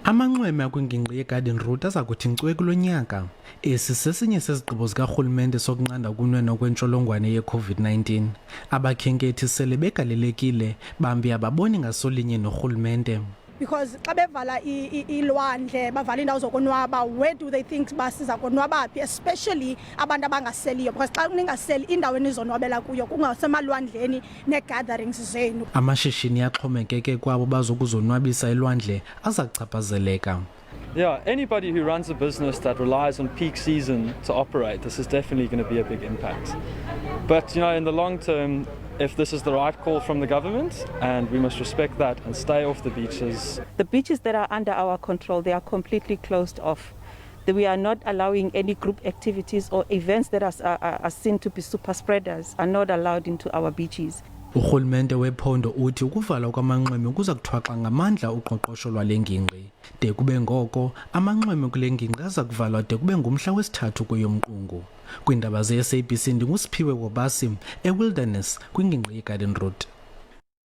Amanxweme akwingingqi yeGarden route aza kuthi nkcwe kulo nyaka. Esi sesinye sezigqibo zikarhulumente sokunqanda ukunwenwa kwentsholongwane ye-COVID-19. Abakhenkethi sele begalelekile, bambi ababoni ngasolinye norhulumente. Because xa bevala ilwandle bavala indawo zokonwaba, where do they think basiza konwaba phi, especially abantu abangaseliyo, because xa ningaseli indawo enizonwabela kuyo kungasemalwandleni nee-gatherings zenu. Amashishini axhomekeke kwabo bazokuzonwabisa elwandle azakuchaphazeleka. Yeah, anybody who runs a business that relies on peak season to operate, this is definitely going to be a big impact. But in the long term, if this is the right call from the government, and we must respect that and stay off the beaches. The beaches that are under our control, they are completely closed off. We are not allowing any group activities or events that are seen to be super spreaders are not allowed into our beaches. Urhulumente wephondo uthi ukuvalwa kwamanxweme kuza kuthwaxa ngamandla uqoqosho lwale ngingqi. De kube ngoko amanxweme kule ngingqi aza kuvalwa de kube ngumhla wesithathu kweyoMqungu. Kwiindaba ze-SABC ndinguSiphiwe Wobasi eWilderness kwingingqi yeGarden Route.